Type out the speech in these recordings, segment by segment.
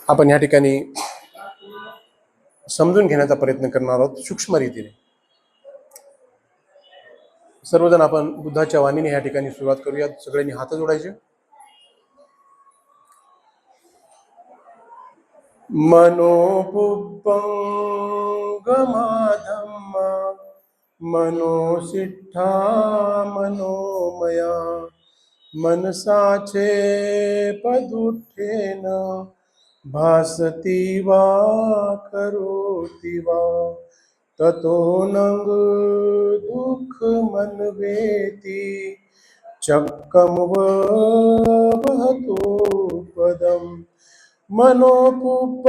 आपण या ठिकाणी समजून घेण्याचा प्रयत्न करणार आहोत सूक्ष्म रीतीने. सर्वजण आपण बुद्धाच्या वाणीने या ठिकाणी सुरुवात करूया. सगळ्यांनी हात जोडायचे. मनोपुब्बं गमाधम्मा मनोसिट्ठा मनोमया मनसाचे पदुठ्ठेन भासती वा करोति वा ततो नंग दुःख मनवेति चक्कम वहतो पदम मनोपुब्बंगमाधम्मा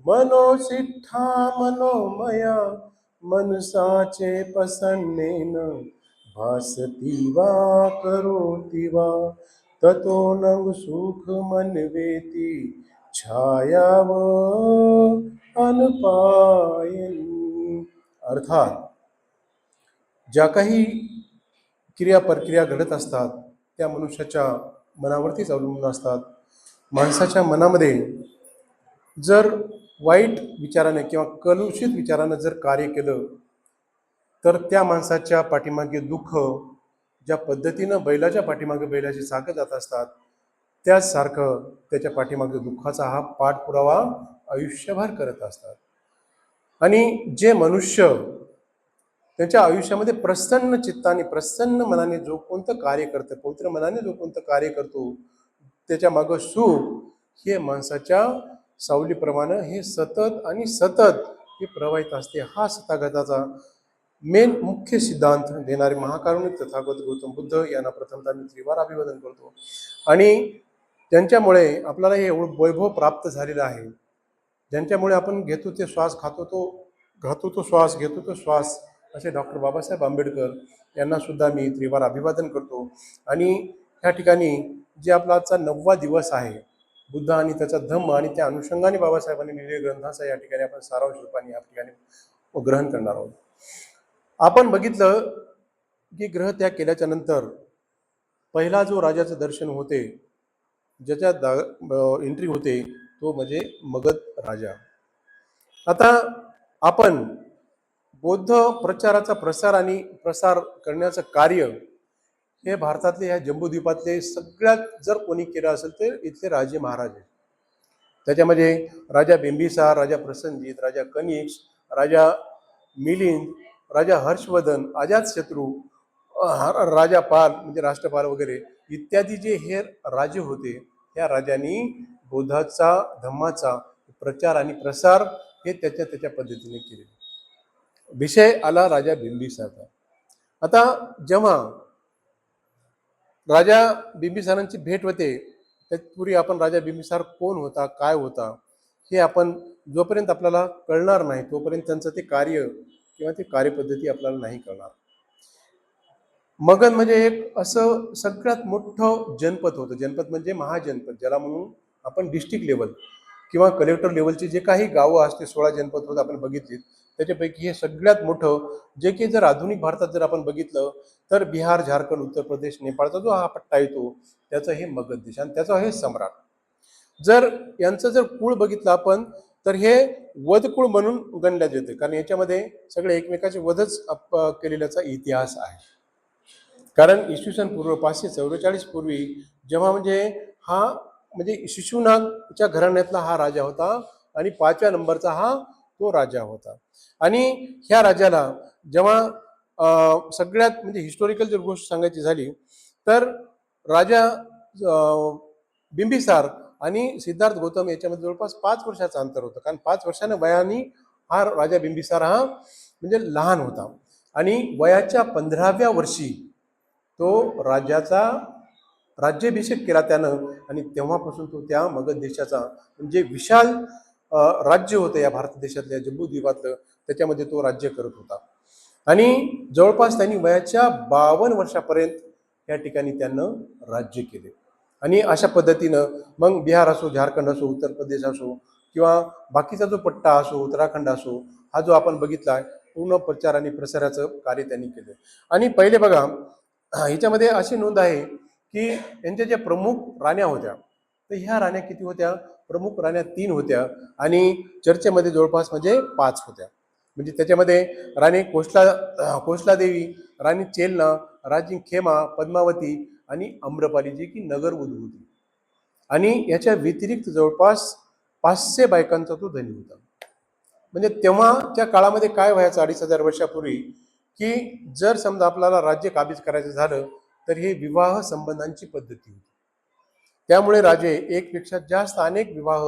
मनोसिट्ठा मनोमया मनसाचे प्रसन्नेन भासती वा करोति वा ततो नंग सुख मनवेति छायाव अनपायनी. अर्थात ज्या काही क्रिया प्रक्रिया घडत असतात त्या मनुष्याच्या मनावरतीच अवलंबून असतात. माणसाच्या मनामध्ये जर वाईट विचाराने किंवा कलुषित विचाराने जर कार्य केलं तर त्या माणसाच्या पाठीमागे दुःख, ज्या पद्धतीनं बैलाच्या पाठीमागे बैलाची चाकं जात असतात त्याचसारखं त्याच्या पाठीमागे दुःखाचा हा पाठपुरावा आयुष्यभर करत असतात. आणि जे मनुष्य त्याच्या आयुष्यामध्ये प्रसन्न चित्ताने प्रसन्न मनाने जो कोणतं कार्य करतं, पवित्र मनाने जो कोणतं कार्य करतो त्याच्या मागं सुख हे माणसाच्या सावलीप्रमाणे हे सतत आणि सतत हे प्रवाहित असते. हा तथागताचा मेन मुख्य सिद्धांत देणारे महाकारुणिक तथागत गौतम बुद्ध यांना प्रथमतः मी त्रिवार अभिवादन करतो. आणि त्यांच्यामुळे आपल्याला हे एवढं वैभव प्राप्त झालेलं आहे. ज्यांच्यामुळे आपण घेतो ते श्वास, खातो तो श्वास, घेतो तो श्वास, असे डॉक्टर बाबासाहेब आंबेडकर यांना सुद्धा मी त्रिवार अभिवादन करतो. आणि ह्या ठिकाणी जे आपला आजचा 9वा दिवस आहे बुद्ध आणि त्याचा धम्म आणि त्या अनुषंगाने बाबासाहेबांनी लिहिलेल्या ग्रंथाचा या ठिकाणी आपण सारांश रूपाने या ठिकाणी ग्रहण करणार आहोत. आपण बघितलं की ग्रहत्याग केल्याच्या नंतर पहिला जो राजाचं दर्शन होते, ज्याच्या एंट्री होते तो म्हणजे मगध राजा. आता आपण बौद्ध प्रचाराचा प्रसार करण्याचं कार्य हे भारतातले ह्या जम्बूद्वीपातले सगळ्यात जर कोणी केलं असेल तर इथले राजे महाराज आहेत. त्याच्यामध्ये राजा बिंबिसार, राजा प्रसन्नजित, राजा कनिष्क, राजा मिलिंद, राजा हर्षवर्धन, अजातशत्रू, राजा पाल म्हणजे राष्ट्रपाल वगैरे इत्यादी जे हे राजे होते त्या राजांनी बौद्धाचा धम्माचा प्रचार आणि प्रसार हे त्याच्या पद्धतीने केले. विषय आला राजा बिंबिसारचा. आता जेव्हा राजा बिंबिसारांची भेट होते त्यापूर्वी आपण राजा बिंबिसार कोण होता, काय होता हे आपण जोपर्यंत आपल्याला कळणार नाही तोपर्यंत त्यांचं ते कार्य किंवा ते कार्यपद्धती आपल्याला नाही कळणार. मगध म्हणजे एक असं सगळ्यात मोठं जनपद होतं. जनपद म्हणजे महाजनपद, ज्याला म्हणून आपण डिस्ट्रिक्ट लेवल किंवा कलेक्टर लेवलचे जे काही गावं असते 16 जनपद होत आपण बघितलीत त्याच्यापैकी हे सगळ्यात मोठं, जे की जर आधुनिक भारतात जर आपण बघितलं तर बिहार, झारखंड, उत्तर प्रदेश, नेपाळचा जो हा पट्टा येतो त्याचं हे मगध देश आणि त्याचा हे सम्राट. जर यांचं जर कुळ बघितलं आपण तर हे वधकुळ म्हणून गणल्या जाते, कारण याच्यामध्ये सगळे एकमेकाचे वधच केलेल्याचा इतिहास आहे. कारण इसवी सन पूर्व 544 पूर्वी जेव्हा म्हणजे हा म्हणजे शिशुनागच्या घराण्यातला हा राजा होता आणि 5व्या नंबरचा हा तो राजा होता. आणि ह्या राजाला जेव्हा सगळ्यात म्हणजे हिस्टॉरिकल जर गोष्ट सांगायची झाली तर राजा बिंबिसार आणि सिद्धार्थ गौतम याच्यामध्ये जवळपास 5 वर्षाचं अंतर होतं. कारण 5 वर्षाने वयाने हा राजा बिंबिसार हा म्हणजे लहान होता आणि वयाच्या 15व्या वर्षी तो राज्याभिषेक केला त्यानं आणि तेव्हापासून तो त्या मगध देशाचा म्हणजे विशाल राज्य होतं या भारत देशातल्या जम्बूद्वीपातलं, त्याच्यामध्ये तो राज्य करत होता. आणि जवळपास त्यांनी वयाच्या 52 वर्षापर्यंत या ठिकाणी त्यानं राज्य केले. आणि अशा पद्धतीनं मग बिहार असो, झारखंड असो, उत्तर प्रदेश असो किंवा बाकीचा जो पट्टा असो, उत्तराखंड असो, हा जो आपण बघितला आहे पूर्ण प्रचार आणि प्रसाराचं कार्य त्यांनी केलं. आणि पहिले बघा ह्याच्यामध्ये अशी नोंद आहे की यांच्या ज्या प्रमुख राण्या होत्या तर ह्या राण्या किती होत्या? प्रमुख राण्या 3 होत्या आणि चर्चेमध्ये जवळपास म्हणजे 5 होत्या. म्हणजे त्याच्यामध्ये राणी कोसला देवी, राणी चेलना, राणी खेमा, पद्मावती आणि आम्रपाली, जी की नगरवधू होती. आणि याच्या व्यतिरिक्त जवळपास 500 बायकांचा तो धनी होता. म्हणजे तेव्हाच्या काळामध्ये काय व्हायचं 2500 वर्षापूर्वी, की जर समजा आपल्याला राज्य काबीज करायचं झालं तर हे विवाह संबंधांची पद्धती होती. त्यामुळे राजे एकपेक्षा जास्त अनेक विवाह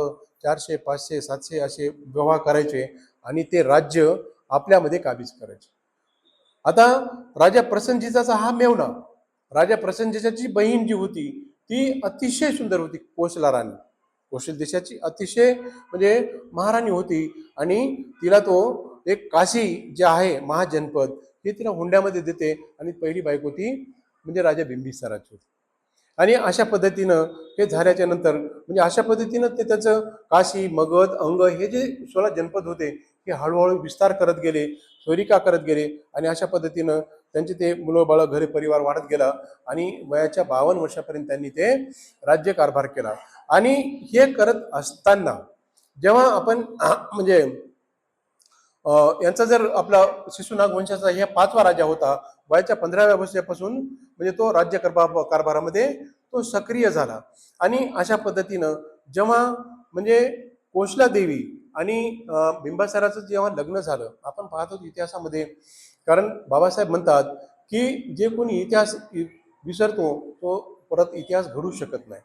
400, 500, 700 असे विवाह करायचे आणि ते राज्य आपल्यामध्ये काबीज करायचे. आता राजा प्रसन्नजिताचा हा मेवना, राजा प्रसन्नजिताची बहीण जी होती ती अतिशय सुंदर होती, कोसला राणी. कोशल देशाची अतिशय म्हणजे महाराणी होती आणि तिला तो एक काशी जे आहे महाजनपद हे तिला हुंड्यामध्ये देते आणि पहिली बायको ती म्हणजे राजा बिंबिसाराची होती. आणि अशा पद्धतीनं हे झाल्याच्या नंतर म्हणजे अशा पद्धतीनं ते त्याचं काशी, मगध, अंग हे जे 16 जनपद होते हे हळूहळू विस्तार करत गेले, सोयरिका करत गेले आणि अशा पद्धतीनं त्यांचे ते मुलं बाळ घरी परिवार वाढत गेला आणि वयाच्या 52 वर्षापर्यंत त्यांनी ते राज्यकारभार केला. आणि हे करत असताना जेव्हा आपण म्हणजे यांचा जर आपला शिशुनाग वंशाचा हे 5वा राजा होता, वयाच्या 15व्या वर्षापासून म्हणजे तो राज्य कारभारामध्ये तो सक्रिय झाला. आणि अशा पद्धतीनं जेव्हा म्हणजे कोसला देवी आणि बिंबासाराचं जेव्हा लग्न झालं, आपण पाहतो इतिहासामध्ये, कारण बाबासाहेब म्हणतात की जे कोणी इतिहास विसरतो तो परत इतिहास घडू शकत नाही,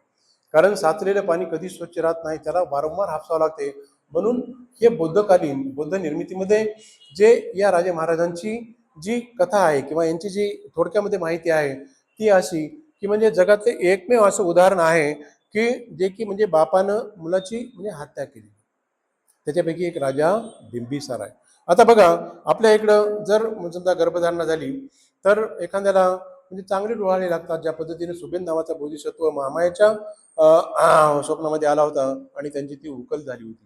कारण साचलेलं पाणी कधी स्वच्छ राहत नाही, त्याला वारंवार हापसावं लागते. म्हणून हे बौद्धकालीन बौद्ध निर्मितीमध्ये जे या राजे महाराजांची जी कथा आहे किंवा यांची जी थोडक्यामध्ये माहिती आहे ती अशी की म्हणजे जगातले एकमेव असं उदाहरण आहे की जे की म्हणजे बापानं मुलाची म्हणजे हत्या केली, त्याच्यापैकी एक राजा बिंबिसार आहे. आता बघा आपल्या इकडं जर समजा गर्भधारणा झाली तर एखाद्याला म्हणजे चांगले डोहाळे लागतात. ज्या पद्धतीने सुबेन नावाचा बोधिसत्व मामाच्या स्वप्नामध्ये आला होता आणि त्यांची ती उकल झाली होती,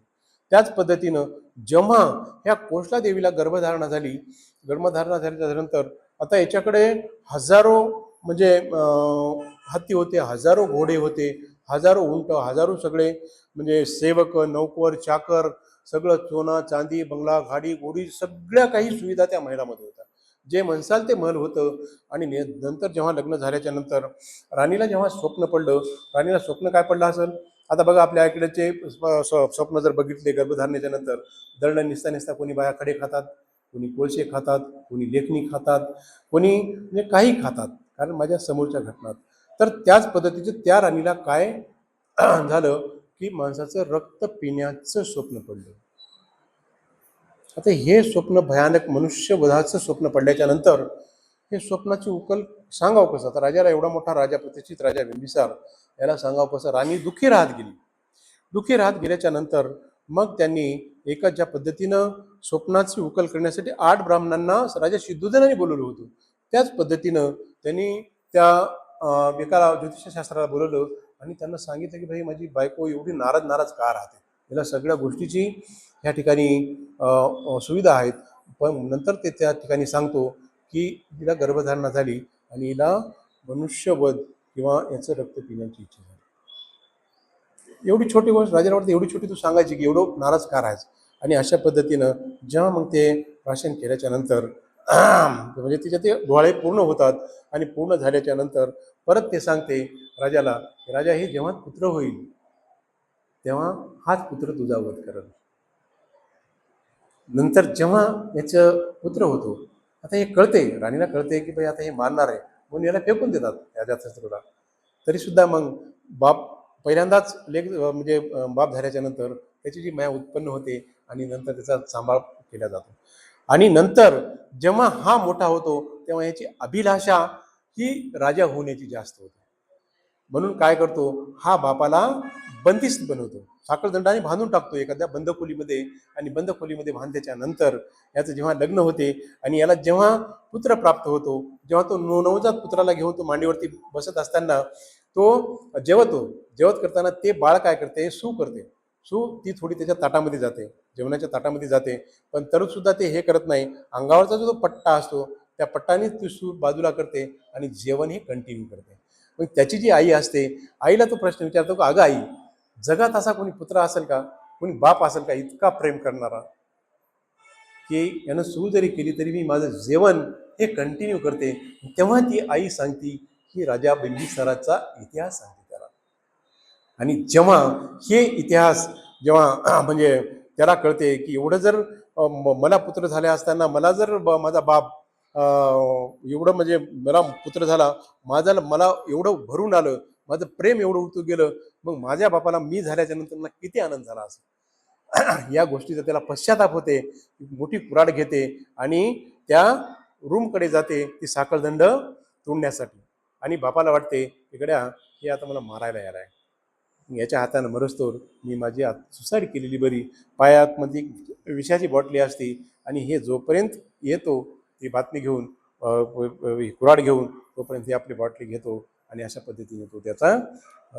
त्याच पद्धतीनं जेव्हा ह्या कोसला देवीला गर्भधारणा झाल्याच्या नंतर आता याच्याकडे हजारो म्हणजे हत्ती होते, हजारो घोडे होते, हजारो उंट, हजारो सगळे म्हणजे सेवक, नौकर, चाकर, सगळं सोनं चांदी, बंगला, गाडी गोडी सगळ्या काही सुविधा त्या महिलामध्ये होत्या. जे म्हणसाल ते महल होतं. आणि नंतर जेव्हा लग्न झाल्याच्या नंतर राणीला जेव्हा स्वप्न पडलं, राणीला स्वप्न काय पडलं असेल? आता बघा आपल्या इकडेचे स्वप्न जर बघितले गर्भधारणेच्या नंतर, दळण निसता निसता कोणी बाया खडे खातात, कोणी कोळशे खातात, कोणी लेखणी खातात, कोणी म्हणजे काही खातात, कारण माझ्या समोरच्या घटनात. तर त्याच पद्धतीचं त्या राणीला काय झालं की माणसाचं रक्त पिण्याचं स्वप्न पडलं. आता हे स्वप्न भयानक मनुष्यवधाचं स्वप्न पडल्याच्या नंतर हे स्वप्नाची उकल सांगावं कसं? आता राजाला एवढा मोठा राजा, प्रतिष्ठित राजा बिंबिसार, याला सांगावं कसं? राणी दुःखी राहत गेली. दुःखी राहत गेल्याच्या नंतर मग त्यांनी एका ज्या पद्धतीनं स्वप्नाची उकल करण्यासाठी 8 ब्राह्मणांना राजा सिद्धोधनाने बोलवलं होतं, त्याच पद्धतीनं त्यांनी त्या एका ज्योतिषशास्त्राला बोलवलं आणि त्यांना सांगितलं की भाई माझी बायको एवढी नाराज का राहते, याला सगळ्या गोष्टीची ह्या ठिकाणी सुविधा आहेत. पण नंतर ते त्या ठिकाणी सांगतो की तिला गर्भधारणा झाली आणि हिला मनुष्यवध किंवा याचं रक्त पिण्याची इच्छा झाली. एवढी छोटी गोष्ट राजाला वाटते, एवढी छोटी तू सांगायची की एवढं नाराज का राहायचं? आणि अशा पद्धतीनं जेव्हा मग ते भाषण केल्याच्या नंतर म्हणजे तिचे ते डोळे पूर्ण होतात आणि पूर्ण झाल्याच्या नंतर परत ते सांगते राजाला, राजा हे जेव्हा पुत्र होईल तेव्हा हाच पुत्र तुझा वध करेल. नंतर जेव्हा याचं पुत्र होतो, आता हे कळते, राणीला कळते की भाई आता हे मारणार आहे, म्हणून याला फेकून देतात या अजातशत्रूला. तरी सुद्धा मग बाप पहिल्यांदाच लेख म्हणजे बाप झाल्याच्या नंतर त्याची जी माया उत्पन्न होते आणि नंतर त्याचा सांभाळ केला जातो. आणि नंतर जेव्हा हा मोठा होतो तेव्हा याची अभिलाषा ही राजा होण्याची जास्त होते. म्हणून काय करतो, हा बापाला बंदिस्त बनवतो, साखळदंडाने बांधून टाकतो एखाद्या बंद खोलीमध्ये. आणि बंद खोलीमध्ये बांधल्याच्या नंतर याचं जेव्हा लग्न होते आणि याला जेव्हा पुत्र प्राप्त होतो, जेव्हा तो नवजात पुत्राला घेऊन तो मांडीवरती बसत असताना तो जेवत करताना ते बाळ काय करते, सू करते. सू ती थोडी त्याच्या ताटामध्ये जाते, जेवणाच्या ताटामध्ये जाते, पण तरी सुद्धा ते हे करत नाही. अंगावरचा जो पट्टा असतो त्या पट्टाने ती सू बाजूला करते आणि जेवण हे कंटिन्यू करते. मग त्याची जी आई असते, आईला तो प्रश्न विचारतो का, अगं आई, जगात असा कोणी पुत्र असेल का, कोणी बाप असेल का इतका प्रेम करणारा, की यानं सूज जरी केली तरी मी माझं जेवण हे कंटिन्यू करते. तेव्हा ती आई सांगती की राजा बिंबिसाराचा इतिहास सांगते त्याला. आणि जेव्हा हे इतिहास जेव्हा म्हणजे त्याला कळते की एवढं जर मला पुत्र झाले असताना मला जर माझा बाप एवढं म्हणजे मला पुत्र झाला, मला एवढं भरून आलं, माझं प्रेम एवढं उतू गेलं, मग माझ्या बापाला मी झाल्याच्या नंतर मला किती आनंद झाला असेल. या गोष्टीचा त्याला पश्चाताप होते, मोठी कुऱ्हाड घेते आणि त्या रूमकडे जाते ती साखळदंड तोडण्यासाठी. आणि बापाला वाटते इकड्या हे आता मला मारायला येणार आहे, याच्या हातानं मरस्तोर मी माझी सुसाईड केलेली बरी. पायात मध्ये विषाची बॉटली असते आणि हे जोपर्यंत येतो ती बातमी घेऊन कुऱ्हाड घेऊन, तोपर्यंत ही आपली बॉटली घेतो आणि अशा पद्धतीने तो त्याचा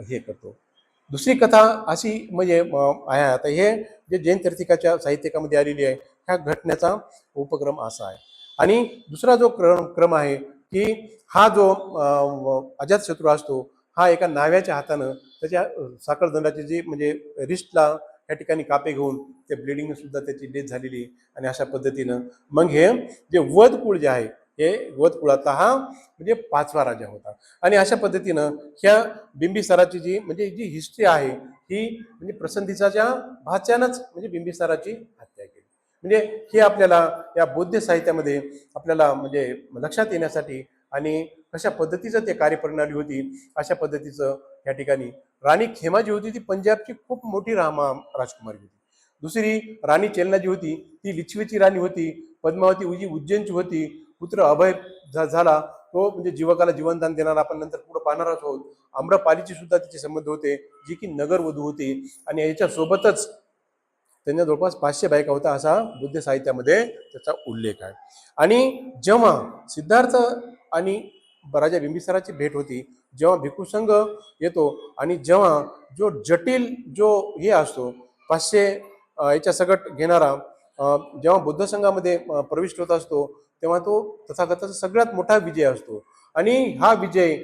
हे करतो. दुसरी कथा अशी म्हणजे आहे, आता हे जे जैन तीर्थिकाच्या साहित्यकामध्ये आलेली आहे, ह्या घटनेचा उपक्रम असा आहे. आणि दुसरा जो क्रम आहे की हा जो अजातशत्रू असतो, हा एका नाव्याच्या हातानं त्याच्या साखळदंडाची जी म्हणजे रिस्टला या ठिकाणी कापे घेऊन ते ब्लिडिंग सुद्धा त्याची डेथ झालेली. आणि अशा पद्धतीनं मग हे जे वध कुळ जे आहे, हे वध कुळातला हा म्हणजे 5वा राजा होता. आणि अशा पद्धतीनं ह्या बिंबिसाराची जी म्हणजे जी हिस्ट्री आहे ही म्हणजे प्रसंधीच्या भाच्यानंच म्हणजे बिंबिसाराची हत्या केली. म्हणजे हे आपल्याला या बौद्ध साहित्यामध्ये आपल्याला म्हणजे लक्षात येण्यासाठी आणि कशा पद्धतीचं ते कार्यप्रणाली होती, अशा पद्धतीचं या ठिकाणी राणी खेमा जी होती ती पंजाबची खूप मोठी राजकुमारी होती. दुसरी राणी चेलना जी होती ती लिच्छवीची राणी होती. पद्मावती उजी उज्जैनची होती. पुत्र अभय झाला तो म्हणजे जीवकाला जीवनदान देणारा आपण नंतर पुढे पाहणारच आहोत. आम्रपालीची सुद्धा तिचे संबंध होते, जी की नगरवधू होती. आणि याच्यासोबतच त्यांच्या जवळपास 500 बायका होता, असा बुद्ध साहित्यामध्ये त्याचा उल्लेख आहे. आणि जेव्हा सिद्धार्थ आणि राजा बिंबिसाराची भेट होती, जेव्हा भिक्खुसंघ येतो आणि जेव्हा जो जटिल जो हे असतो 500 याच्या सगट घेणारा जेव्हा बुद्ध संघामध्ये प्रविष्ट होत असतो, तेव्हा तो तथागताचा सगळ्यात मोठा विजय असतो. आणि हा विजय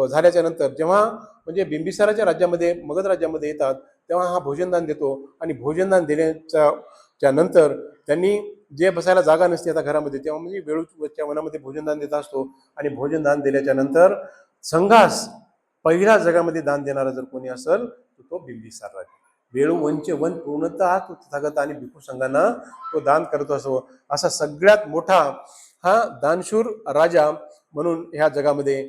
झाल्याच्या नंतर जेव्हा म्हणजे बिंबिसाराच्या राज्यामध्ये मगध राज्यामध्ये येतात, तेव्हा हा भोजनदान देतो. आणि भोजनदान देण्याच्या नंतर त्यांनी जे बसायला जागा नसते आता घरामध्ये, तेव्हा म्हणजे वेळूच्या वनामध्ये भोजनदान देत असतो. आणि भोजनदान दिल्याच्या नंतर संघास पहिला जगामध्ये दान देणारा जर कोणी असेल तर तो बिंबिसार राजा. वेळू वनचे वन पूर्णतः तो तथागत आणि भिक्खू संघांना तो दान करत असो, असा सगळ्यात मोठा हा दानशूर राजा म्हणून ह्या जगामध्ये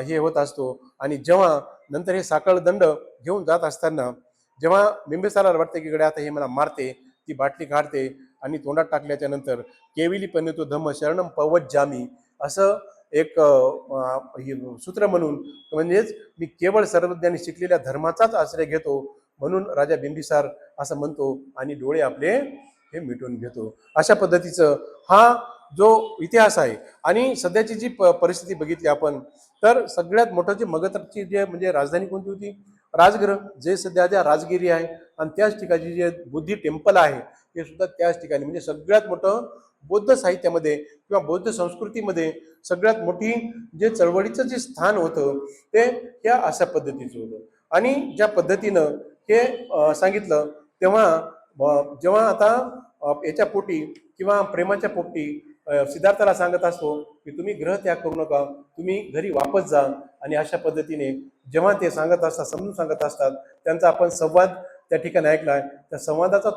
हे होत असतो. आणि जेव्हा नंतर हे साखळदंड घेऊन जात असताना जेव्हा बिंबिसाराला वाटते की गड्या आता हे मला मारते, ती बाटली काढते आणि तोंडात टाकल्याच्या नंतर केविली तो धम्म शरणम पवज्जामी असं एक सूत्र म्हणून, म्हणजेच मी केवळ सर्वज्ञानी शिकलेल्या धर्माचाच आश्रय घेतो म्हणून राजा बिंबिसार असं म्हणतो आणि डोळे आपले हे मिटून घेतो. अशा पद्धतीचं हा जो इतिहास आहे. आणि सध्याची जी परिस्थिती बघितली आपण, तर सगळ्यात मोठं जे मगधची जे म्हणजे राजधानी कोणती होती, राजगृह, जे सध्या त्या राजगिरी आहे. आणि त्याच ठिकाणी जे बुद्धी टेम्पल आहे ते सुद्धा त्याच ठिकाणी, म्हणजे सगळ्यात मोठं बौद्ध साहित्यामध्ये किंवा बौद्ध संस्कृतीमध्ये सगळ्यात मोठी जे चळवळीचं जे स्थान होतं ते ह्या अशा पद्धतीचं होतं. आणि ज्या पद्धतीनं हे सांगितलं, तेव्हा जेव्हा आता याच्या पोटी किंवा प्रेमाच्या पोटी सिद्धार्थाला सांगत असतो की तुम्ही ग्रह त्याग करू नका, तुम्ही घरी वापस जा. आणि अशा पद्धतीने जेव्हा ते सांगत असतात, समजून सांगत असतात, त्यांचा आपण संवाद त्या ठिकाणी ऐकलाय. त्या संवादाचा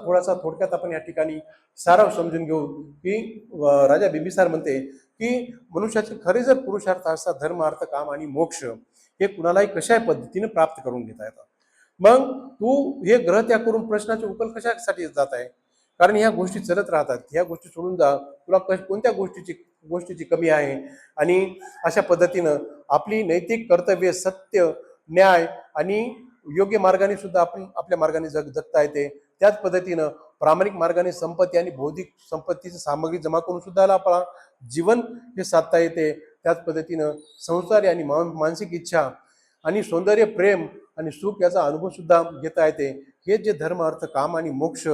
थोडक्यात आपण या ठिकाणी सारांश समजून घेऊ की राजा बिंबिसार म्हणते की मनुष्याचे खरे जर पुरुषार्थ असतात, धर्म अर्थ काम आणि मोक्ष हे कुणालाही कशा पद्धतीने प्राप्त करून घेता येतात. मग तू हे ग्रह त्याग करून प्रश्नाचे उकल कशासाठी जात आहे, कारण ह्या गोष्टी चलत राहतात. ह्या गोष्टी सोडून जा, तुला कोणत्या गोष्टीची कमी आहे. आणि अशा पद्धतीनं आपली नैतिक कर्तव्य, सत्य, न्याय आणि योग्य मार्गाने सुद्धा आपण आपल्या मार्गाने जगता येते. त्याच पद्धतीनं प्रामाणिक मार्गाने संपत्ती आणि बौद्धिक संपत्तीची सामग्री जमा करून सुद्धा आपला जीवन हे साधता येते. त्याच पद्धतीनं संसारी आणि मानसिक इच्छा आणि सौंदर्य, प्रेम आणि सुख याचा अनुभव सुद्धा घेता येते. हे जे धर्म अर्थ काम आणि मोक्ष,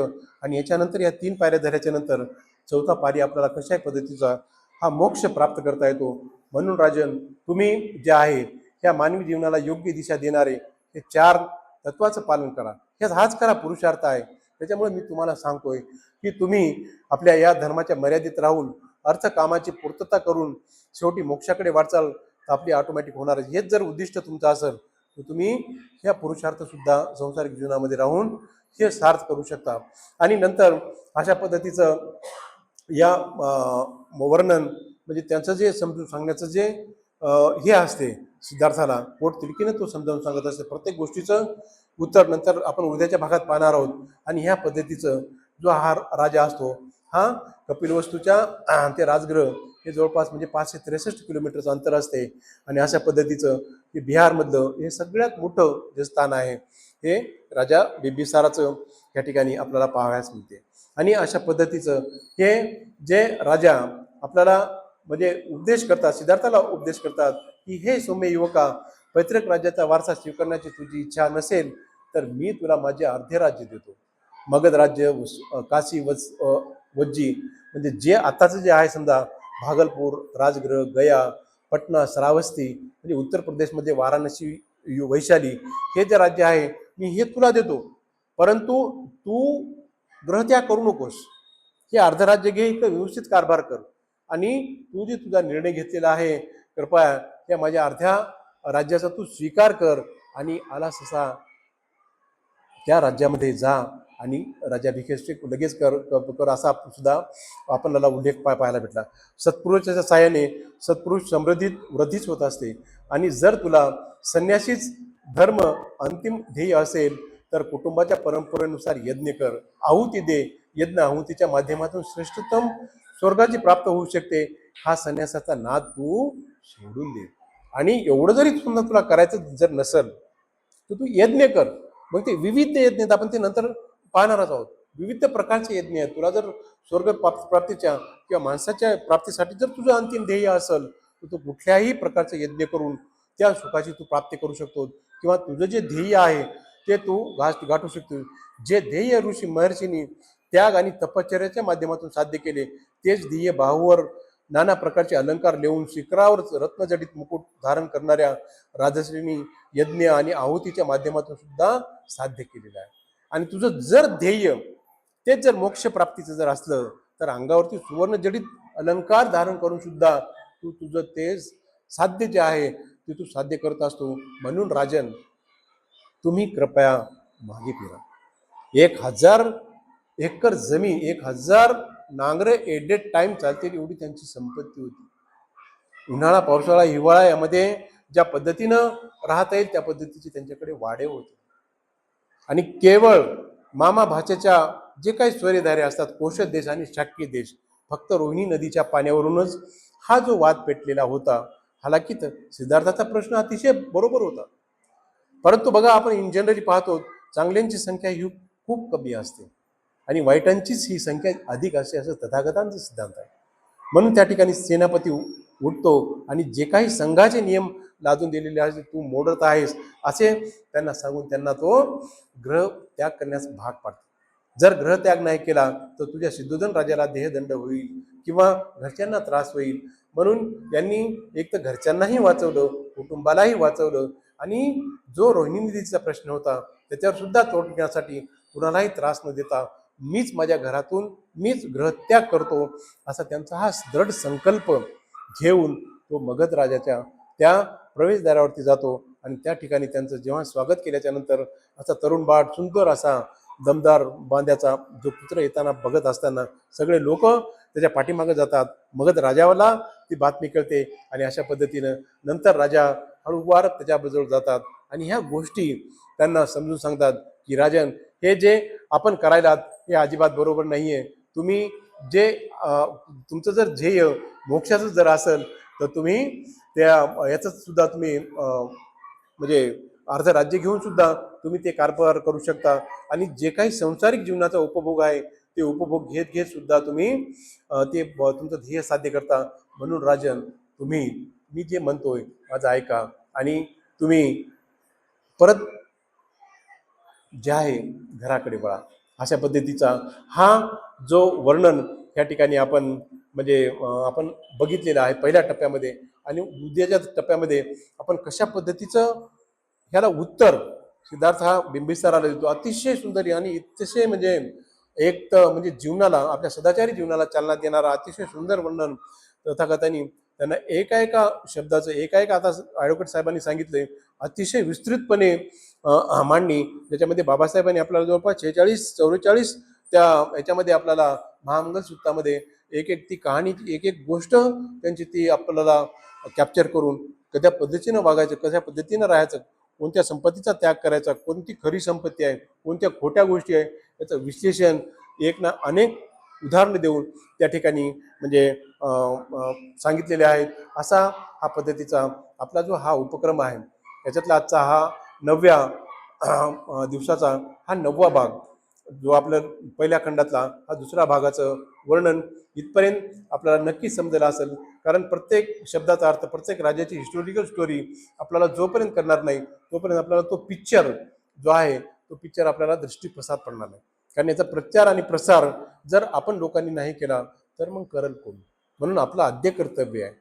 आणि याच्यानंतर या 3 पायऱ्या धरल्याच्या नंतर 4था पायरी आपल्याला कशा पद्धतीचा हा मोक्ष प्राप्त करता येतो. म्हणून राजन, तुम्ही जे आहे ह्या मानवी जीवनाला योग्य दिशा देणारे हे 4 तत्वाचं पालन करा. हाच खरा पुरुषार्थ आहे. त्याच्यामुळे मी तुम्हाला सांगतोय की तुम्ही आपल्या या धर्माच्या मर्यादित राहून अर्थ कामाची पूर्तता करून शेवटी मोक्षाकडे वाटचाल आपली ऑटोमॅटिक होणार. हेच जर उद्दिष्ट तुमचं असेल तर तुम्ही ह्या पुरुषार्थ सुद्धा संसारिक जीवनामध्ये राहून हे सार्थ करू शकता. आणि नंतर अशा पद्धतीचं या वर्णन म्हणजे त्यांचं जे समजून सांगण्याचं जे हे असते, सिद्धार्थाला पोटतिडकीने तो समजावून सांगत असते प्रत्येक गोष्टीचं उत्तर. नंतर आपण उद्याच्या भागात पाहणार आहोत. आणि ह्या पद्धतीचं जो हा राजा असतो, हा कपिलवस्तूच्या ते राजगृह हे जवळपास म्हणजे 563 किलोमीटरचं अंतर असते. आणि अशा पद्धतीचं हे बिहारमधलं हे सगळ्यात मोठं जे स्थान आहे हे राजा बिंबिसाराचं या ठिकाणी आपल्याला पाहावयास मिळते. आणि अशा पद्धतीचं हे जे राजा आपल्याला म्हणजे उपदेश करतात, सिद्धार्थाला उपदेश करतात की हे सौम्य युवका, पैतृक राज्याचा वारसा स्वीकारण्याची तुझी इच्छा नसेल तर मी तुला माझे अर्धे राज्य देतो. मगध राज्य, काशी, वज्जी म्हणजे जे आताचं जे आहे समजा भागलपूर, राजगृह, गया, पटना, श्रावस्ती म्हणजे उत्तर प्रदेशमध्ये वाराणसी, वैशाली हे जे राज्य आहे मी हे तुला देतो. परंतु तू ग्रहत्याग करू नकोस. हे अर्ध राज्य घे, इथं व्यवस्थित कारभार कर. आणि तू जे तुझा निर्णय घेतलेला आहे कृपया त्या माझ्या अर्ध्या राज्याचा तू स्वीकार कर. आणि आला ससा त्या राज्यामध्ये जा आणि राज्याभिषेक लगेच कर असा सुद्धा आपल्याला उल्लेख पाहायला भेटला. सत्पुरुषाच्या साहाय्याने सत्पुरुष समृद्धीत वृद्धीच होत असते. आणि जर तुला संन्यासीच धर्म अंतिम ध्येय असेल तर कुटुंबाच्या परंपरेनुसार यज्ञ कर, आहुती दे. यज्ञ आहुतीच्या माध्यमातून श्रेष्ठतम स्वर्गाची प्राप्त होऊ शकते. हा संन्यासाचा नाद तू सोडून दे. आणि एवढं जरी समजा तुला करायचं जर नसेल तर तू यज्ञ कर. मग ते विविध यज्ञ आहेत, आपण ते नंतर पाहणारच आहोत. विविध प्रकारचे यज्ञ आहेत. तुला जर स्वर्ग प्राप्तीच्या किंवा माणसाच्या प्राप्तीसाठी जर तुझं अंतिम ध्येय असेल तर तू कुठल्याही प्रकारचं यज्ञ करून त्या सुखाची तू प्राप्ती करू शकतो. किंवा तुझं जे ध्येय आहे ते तू गाठू शकतो. जे ध्येय ऋषी महर्षींनी त्याग आणि तपश्चर्याच्या माध्यमातून साध्य केले तेच ध्येय बाहूवर नाना प्रकारचे अलंकार लिहून शिखरावर रत्नजडित मुकुट धारण करणाऱ्या राजश्रींनी यज्ञ आणि आहुतीच्या माध्यमातून सुद्धा साध्य केलेलं आहे. आणि तुझं जर ध्येय तेच जर मोक्ष प्राप्तीचं जर असलं तर अंगावरती सुवर्ण जडित अलंकार धारण करून सुद्धा तू तुझं ते साध्य जे आहे ते तू साध्य करत असतो. म्हणून राजन तुम्ही कृपया मागे फिरा. 1000 एकर जमीन, 1000 नांगरे एट ए टाइम चालतील एवढी त्यांची संपत्ती होती. उन्हाळा, पावसाळा, हिवाळा यामध्ये ज्या पद्धतीनं राहता येईल त्या पद्धतीचे त्यांच्याकडे वाडे होते. आणि केवळ मामा भाच्याच्या जे काही स्वैरधारे असतात, कोशल देश आणि शाक्य देश, फक्त रोहिणी नदीच्या पाण्यावरूनच हा जो वाद पेटलेला होता. हालाकीत सिद्धार्थाचा प्रश्न अतिशय बरोबर होता. परंतु बघा, आपण इन जनरली पाहतो चांगल्यांची संख्या ही खूप कमी असते आणि वाईटांचीच ही संख्या अधिक असते, असं तथागतांचा सिद्धांत आहे. म्हणून त्या ठिकाणी सेनापती उठतो आणि जे काही संघाचे नियम लादून दिलेले आहेत तू मोडत आहेस असे त्यांना सांगून त्यांना तो ग्रह त्याग करण्यास भाग पाडतो. जर ग्रह त्याग नाही केला तर तुझ्या सिद्धोधन राजाला देहदंड होईल किंवा घरच्यांना त्रास होईल. म्हणून त्यांनी एक तर घरच्यांनाही वाचवलं, कुटुंबालाही वाचवलं आणि जो रोहिणी नदीचा प्रश्न होता त्याच्यावर सुद्धा तोड घेण्यासाठी कुणालाही त्रास न देता मीच माझ्या घरातून मीच ग्रहत्याग करतो असा त्यांचा हा दृढ संकल्प घेऊन तो मगध राजाच्या त्या प्रवेशद्वारावरती जातो. आणि त्या ठिकाणी त्यांचं जेव्हा स्वागत केल्याच्या नंतर असा तरुण बाळ सुंदर असा दमदार बांध्याचा जो पुत्र येताना बघत असताना सगळे लोक त्याच्या पाठीमागे जातात. मगध राजाला ती बातमी कळते आणि अशा पद्धतीनं नंतर राजा हळूवार त्याच्याबरोबर जातात आणि ह्या गोष्टी त्यांना समजून सांगतात की राजन, हे जे आपण करायलात हे अजिबात बरोबर नाही आहे. तुम्ही जे तुमचं जर ध्येय मोक्षाचं जर असेल तर तुम्ही त्या याचं सुद्धा तुम्ही म्हणजे अर्ध राज्य घेऊन सुद्धा तुम्ही ते कारभार करू शकता. आणि जे काही संसारिक जीवनाचा उपभोग आहे ते उपभोग घेत घेत सुद्धा तुम्ही ते तुमचं ध्येय साध्य करता. म्हणून राजन, तुम्ही मी जे म्हणतोय माझं ऐका आणि तुम्ही परत जे आहे घराकडे वळा. अशा पद्धतीचा हा जो वर्णन या ठिकाणी आपण म्हणजे आपण बघितलेला आहे पहिल्या टप्प्यामध्ये. आणि उद्याच्या टप्प्यामध्ये आपण कशा पद्धतीचं ह्याला उत्तर सिद्धार्थ हा बिंबिसाराला देतो. अतिशय सुंदर आणि अतिशय म्हणजे एक तर म्हणजे जीवनाला आपल्या सदाचारी जीवनाला चालना देणारा अतिशय सुंदर वर्णन तथागतांनी त्यांना एका शब्दाचं एका आता ॲडव्होकेट साहेबांनी सांगितले अतिशय विस्तृतपणे मांडणी, ज्याच्यामध्ये बाबासाहेबांनी आपल्याला जवळपास 46-44 त्या याच्यामध्ये आपल्याला महामंगल सूक्तामध्ये एक ती कहाणी एक गोष्ट त्यांची ती आपल्याला कॅप्चर करून कशा पद्धतीनं वागायचं, कशा पद्धतीनं राहायचं, कोणत्या संपत्तीचा त्याग करायचा, कोणती खरी संपत्ती आहे, कोणत्या खोट्या गोष्टी आहे, याचं विश्लेषण एक ना अनेक उदाहरणं देऊन त्या ठिकाणी म्हणजे सांगितलेले आहेत. असा हा पद्धतीचा आपला जो हा उपक्रम आहे याच्यातला आजचा हा 9व्या दिवसाचा हा 9वा भाग जो आपल्या पहिल्या खंडातला हा दुसरा भागाचं वर्णन इथपर्यंत आपल्याला नक्कीच समजलं असेल. कारण प्रत्येक शब्दाचा अर्थ प्रत्येक राज्याची हिस्टॉरिकल स्टोरी आपल्याला जोपर्यंत करणार नाही तोपर्यंत आपल्याला तो पिक्चर जो आहे तो पिक्चर आपल्याला दृष्टीप्रसाद पडणार नाही. कारण याचा प्रचार आणि प्रसार जर आपण लोकांनी नाही केला तर मग करल कोण. म्हणून आपलं आद्य कर्तव्य आहे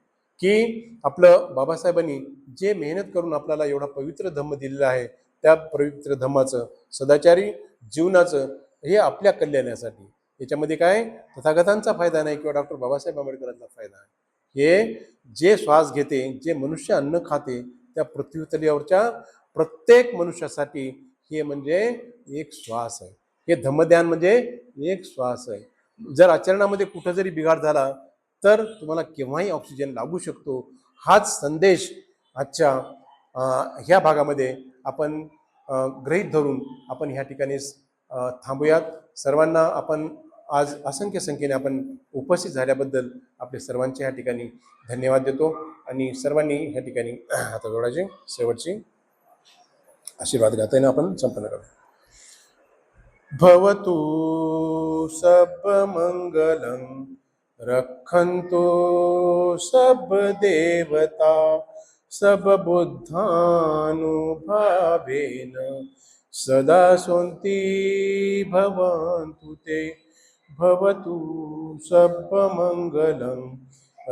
की आपलं बाबासाहेबांनी जे मेहनत करून आपल्याला एवढा पवित्र धम्म दिलेला आहे त्या पवित्र धम्माचं सदाचारी जीवनाचं हे आपल्या कल्याणासाठी. याच्यामध्ये काय तथागतांचा फायदा नाही किंवा डॉक्टर बाबासाहेब आंबेडकरांचा फायदा आहे. हे जे श्वास घेते, जे मनुष्य अन्न खाते त्या पृथ्वीतलावरच्या प्रत्येक मनुष्यासाठी हे म्हणजे एक श्वास आहे. हे धम्मज्ञान म्हणजे एक श्वास आहे. जर आचरणामध्ये कुठं जरी बिघाड झाला तर तुम्हाला केव्हाही ऑक्सिजन लागू शकतो. हाच संदेश आजच्या ह्या भागामध्ये आपण गृहीत धरून आपण ह्या ठिकाणी थांबूयात. सर्वांना आपण आज असंख्य संख्येने आपण उपस्थित झाल्याबद्दल आपले सर्वांचे ह्या ठिकाणी धन्यवाद देतो आणि सर्वांनी ह्या ठिकाणी हात जोडायचे शेवटची आशीर्वाद गाताना आपण संपन्न करू. भवतु सब मंगलम रक्षन्तु सब देवता सब बुद्धानुभावेन सदा शान्ति भवन्तु ते. भवतु सब मंगलम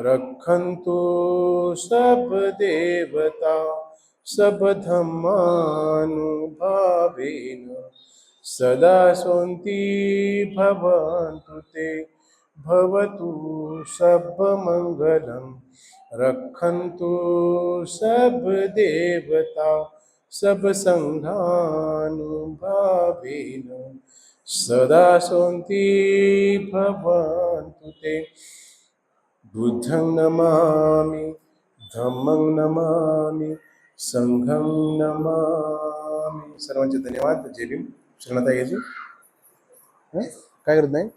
रक्षन्तु सब देवता सब धम्मानुभावेन सदा शान्ति भवन्तु ते. भवतु सब मंगलम रक्षन्तु सब देवता सब संघानुभावेन सदा शान्ति भवन्तु ते. बुद्धं नमामि धम्मं नमामि संघं नमामि. सर्वांचे धन्यवाद. जय भीम. शरणता यायची काय करत नाही.